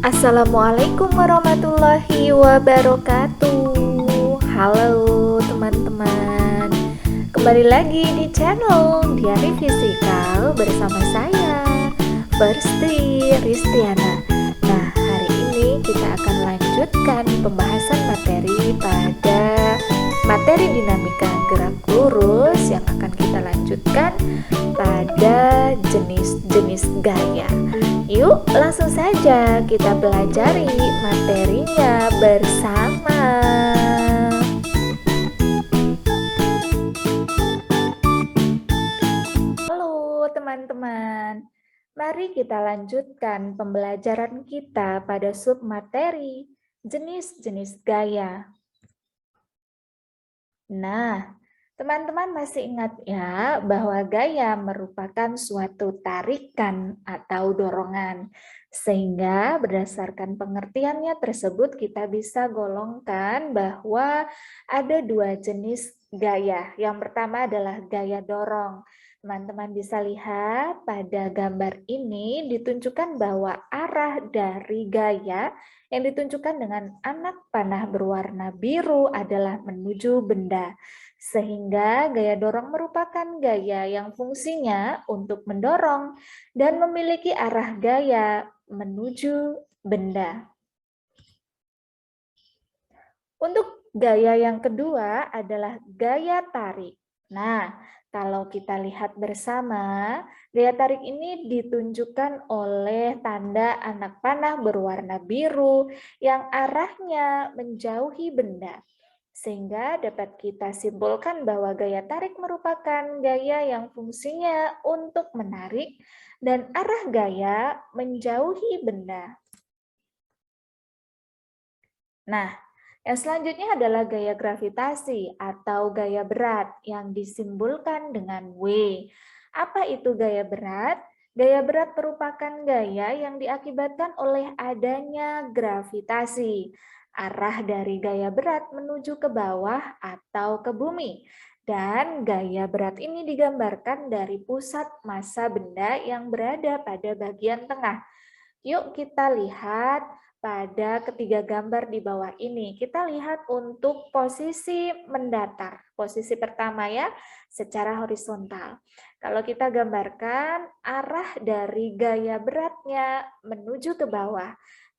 Assalamualaikum warahmatullahi wabarakatuh. Halo teman-teman, kembali lagi di channel Diari Fisikal bersama saya Persti Ristiana. Nah, hari ini kita akan lanjutkan pembahasan materi pada materi dinamika gerak lurus yang akan kita lanjutkan pada jenis-jenis gaya. Yuk, langsung saja kita pelajari materinya bersama. Halo teman-teman, mari kita lanjutkan pembelajaran kita pada submateri jenis-jenis gaya. Nah, teman-teman masih ingat ya bahwa gaya merupakan suatu tarikan atau dorongan. Sehingga berdasarkan pengertiannya tersebut kita bisa golongkan bahwa ada dua jenis gaya. Yang pertama adalah gaya dorong. Teman-teman bisa lihat pada gambar ini ditunjukkan bahwa arah dari gaya yang ditunjukkan dengan anak panah berwarna biru adalah menuju benda. Sehingga gaya dorong merupakan gaya yang fungsinya untuk mendorong dan memiliki arah gaya menuju benda. Untuk gaya yang kedua adalah gaya tarik. Nah, kalau kita lihat bersama, gaya tarik ini ditunjukkan oleh tanda anak panah berwarna biru yang arahnya menjauhi benda. Sehingga dapat kita simpulkan bahwa gaya tarik merupakan gaya yang fungsinya untuk menarik dan arah gaya menjauhi benda. Nah, yang selanjutnya adalah gaya gravitasi atau gaya berat yang disimbolkan dengan W. Apa itu gaya berat? Gaya berat merupakan gaya yang diakibatkan oleh adanya gravitasi. Arah dari gaya berat menuju ke bawah atau ke bumi. Dan gaya berat ini digambarkan dari pusat massa benda yang berada pada bagian tengah. Yuk kita lihat pada ketiga gambar di bawah ini. Kita lihat untuk posisi mendatar. Posisi pertama ya, secara horizontal. Kalau kita gambarkan arah dari gaya beratnya menuju ke bawah.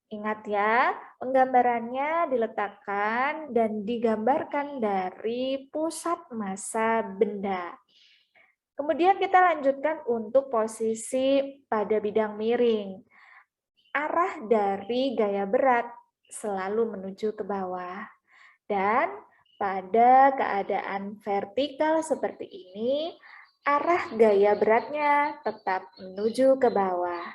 Ingat ya, penggambarannya diletakkan dan digambarkan dari pusat massa benda. Kemudian kita lanjutkan untuk posisi pada bidang miring. Arah dari gaya berat selalu menuju ke bawah. Dan pada keadaan vertikal seperti ini, arah gaya beratnya tetap menuju ke bawah.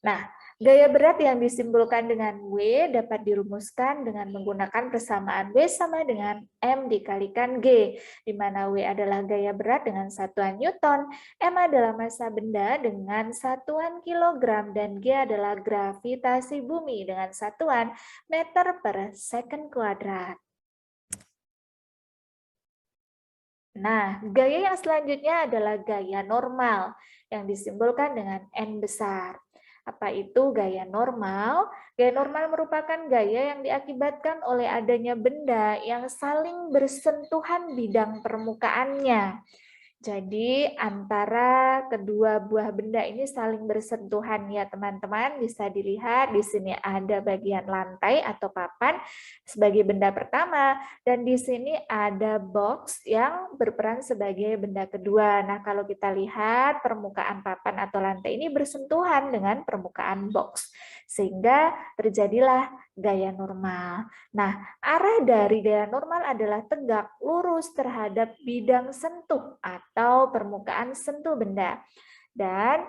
Nah, gaya berat yang disimbolkan dengan W dapat dirumuskan dengan menggunakan persamaan W sama dengan M dikalikan G, di mana W adalah gaya berat dengan satuan Newton, M adalah massa benda dengan satuan kilogram, dan G adalah gravitasi bumi dengan satuan meter per second kuadrat. Nah, gaya yang selanjutnya adalah gaya normal yang disimbolkan dengan N besar. Apa itu gaya normal? Gaya normal merupakan gaya yang diakibatkan oleh adanya benda yang saling bersentuhan bidang permukaannya. Jadi antara kedua buah benda ini saling bersentuhan ya teman-teman. Bisa dilihat di sini ada bagian lantai atau papan sebagai benda pertama dan di sini ada box yang berperan sebagai benda kedua. Nah, kalau kita lihat permukaan papan atau lantai ini bersentuhan dengan permukaan box sehingga terjadilah gaya normal. Nah, arah dari gaya normal adalah tegak lurus terhadap bidang sentuh atau permukaan sentuh benda. Dan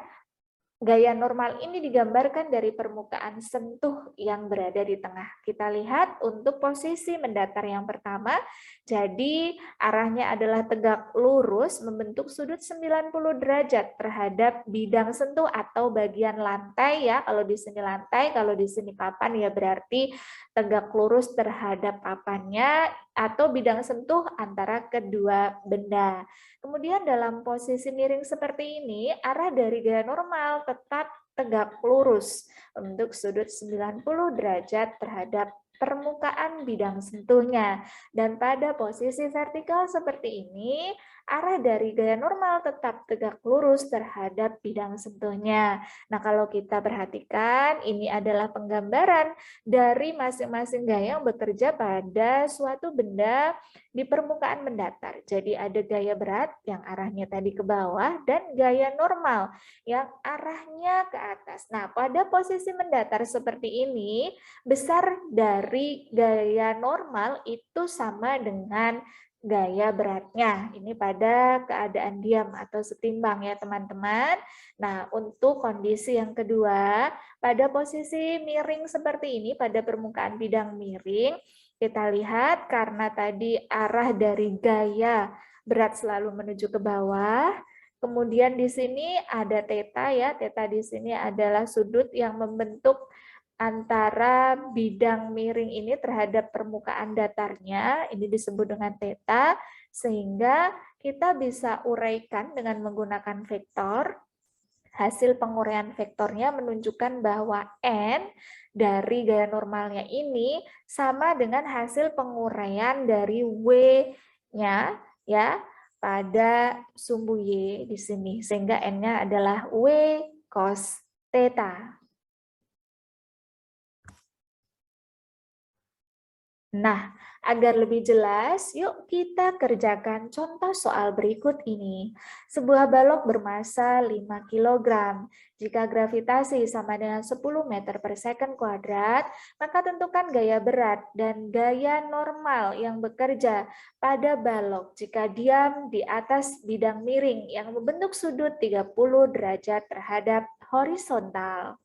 gaya normal ini digambarkan dari permukaan sentuh yang berada di tengah. Kita lihat untuk posisi mendatar yang pertama, jadi arahnya adalah tegak lurus membentuk sudut 90 derajat terhadap bidang sentuh atau bagian lantai ya. Kalau di sini lantai, kalau di sini papan ya berarti tegak lurus terhadap papannya atau bidang sentuh antara kedua benda. Kemudian dalam posisi miring seperti ini, arah dari gaya normal tetap tegak lurus, membentuk sudut 90 derajat terhadap permukaan bidang sentuhnya. Dan pada posisi vertikal seperti ini, arah dari gaya normal tetap tegak lurus terhadap bidang sentuhnya. Nah, kalau kita perhatikan, ini adalah penggambaran dari masing-masing gaya yang bekerja pada suatu benda di permukaan mendatar. Jadi ada gaya berat yang arahnya tadi ke bawah dan gaya normal yang arahnya ke atas. Nah, pada posisi mendatar seperti ini, besar dari gaya normal itu sama dengan gaya beratnya. Ini pada keadaan diam atau setimbang ya teman-teman. Nah, untuk kondisi yang kedua, pada posisi miring seperti ini, pada permukaan bidang miring, kita lihat karena tadi arah dari gaya berat selalu menuju ke bawah, kemudian di sini ada theta ya, theta di sini adalah sudut yang membentuk antara bidang miring ini terhadap permukaan datarnya, ini disebut dengan theta, sehingga kita bisa uraikan dengan menggunakan vektor. Hasil penguraian vektornya menunjukkan bahwa N dari gaya normalnya ini sama dengan hasil penguraian dari W-nya ya pada sumbu Y di sini, sehingga N-nya adalah W cos theta. Nah, agar lebih jelas, yuk kita kerjakan contoh soal berikut ini. Sebuah balok bermasa 5 kg. Jika gravitasi sama dengan 10 meter per second kuadrat, maka tentukan gaya berat dan gaya normal yang bekerja pada balok jika diam di atas bidang miring yang membentuk sudut 30 derajat terhadap horizontal.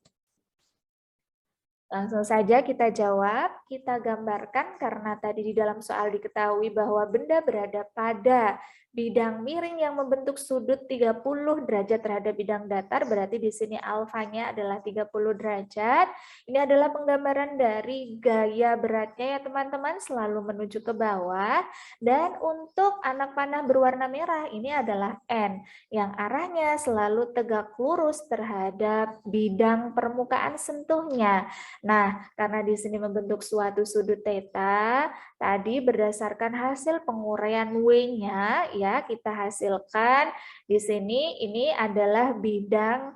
Langsung saja kita jawab, kita gambarkan karena tadi di dalam soal diketahui bahwa benda berada pada bidang miring yang membentuk sudut 30 derajat terhadap bidang datar, berarti di sini alfanya adalah 30 derajat. Ini adalah penggambaran dari gaya beratnya ya teman-teman, selalu menuju ke bawah. Dan untuk anak panah berwarna merah ini adalah N, yang arahnya selalu tegak lurus terhadap bidang permukaan sentuhnya. Nah, karena di sini membentuk suatu sudut theta, tadi berdasarkan hasil penguraian W-nya, ya kita hasilkan di sini ini adalah bidang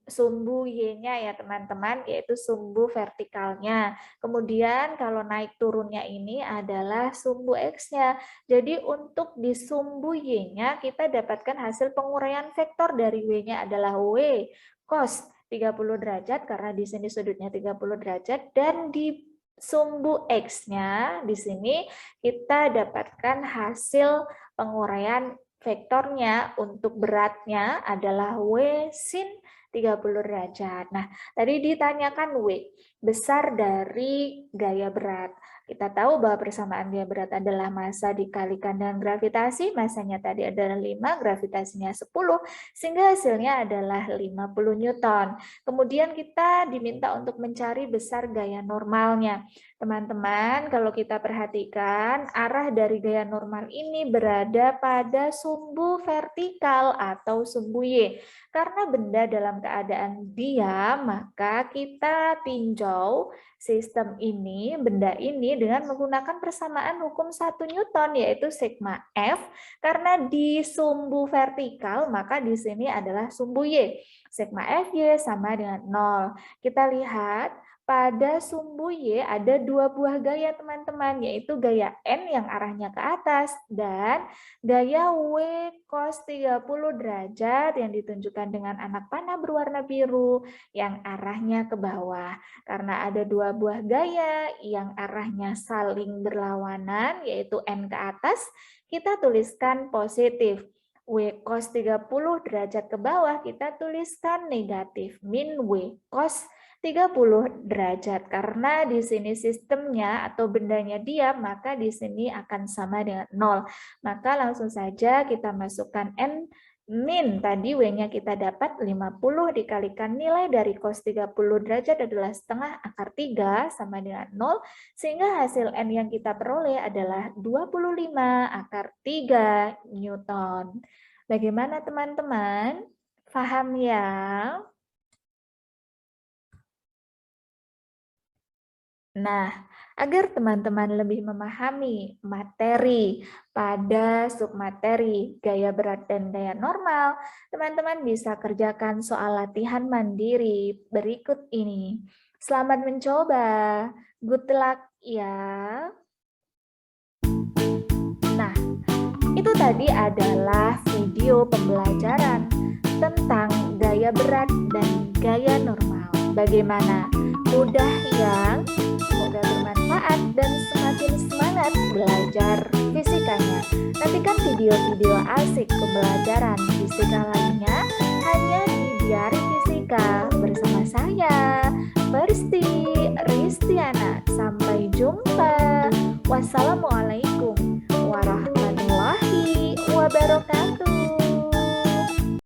sumbu Y-nya ya teman-teman, yaitu sumbu vertikalnya. Kemudian kalau naik turunnya ini adalah sumbu X-nya. Jadi untuk di sumbu Y-nya kita dapatkan hasil penguraian vektor dari W-nya adalah W cos 30 derajat karena di sini sudutnya 30 derajat, dan di sumbu X-nya di sini kita dapatkan hasil penguraian vektornya untuk beratnya adalah W sin 30 derajat. Nah, tadi ditanyakan W, besar dari gaya berat. Kita tahu bahwa persamaan gaya berat adalah massa dikalikan dengan gravitasi, massanya tadi adalah 5, gravitasinya 10, sehingga hasilnya adalah 50 Newton. Kemudian kita diminta untuk mencari besar gaya normalnya. Teman-teman, kalau kita perhatikan, arah dari gaya normal ini berada pada sumbu vertikal atau sumbu Y. Karena benda dalam keadaan diam, maka kita tinjau sistem ini, benda ini dengan menggunakan persamaan hukum 1 Newton, yaitu sigma F. Karena di sumbu vertikal, maka di sini adalah sumbu Y. Sigma Fy sama dengan 0. Kita lihat pada sumbu Y ada dua buah gaya teman-teman, yaitu gaya N yang arahnya ke atas dan gaya W cos 30 derajat yang ditunjukkan dengan anak panah berwarna biru yang arahnya ke bawah. Karena ada dua buah gaya yang arahnya saling berlawanan, yaitu N ke atas, kita tuliskan positif. W cos 30 derajat ke bawah kita tuliskan negatif, min W cos 30 derajat. Karena di sini sistemnya atau bendanya diam, maka di sini akan sama dengan 0. Maka langsung saja kita masukkan N min, tadi W-nya kita dapat 50 dikalikan nilai dari cos 30 derajat adalah setengah akar 3 sama dengan 0, sehingga hasil N yang kita peroleh adalah 25 akar 3 Newton. Bagaimana teman-teman? Paham ya? Nah, agar teman-teman lebih memahami materi pada submateri gaya berat dan gaya normal, teman-teman bisa kerjakan soal latihan mandiri berikut ini. Selamat mencoba. Good luck ya. Nah, itu tadi adalah video pembelajaran tentang gaya berat dan gaya normal. Bagaimana? Mudah yang semoga bermanfaat dan semakin semangat belajar fisikanya. Nantikan video-video asik pembelajaran fisika lainnya hanya di Diari Fisika bersama saya, Persti Ristiana. Sampai jumpa. Wassalamualaikum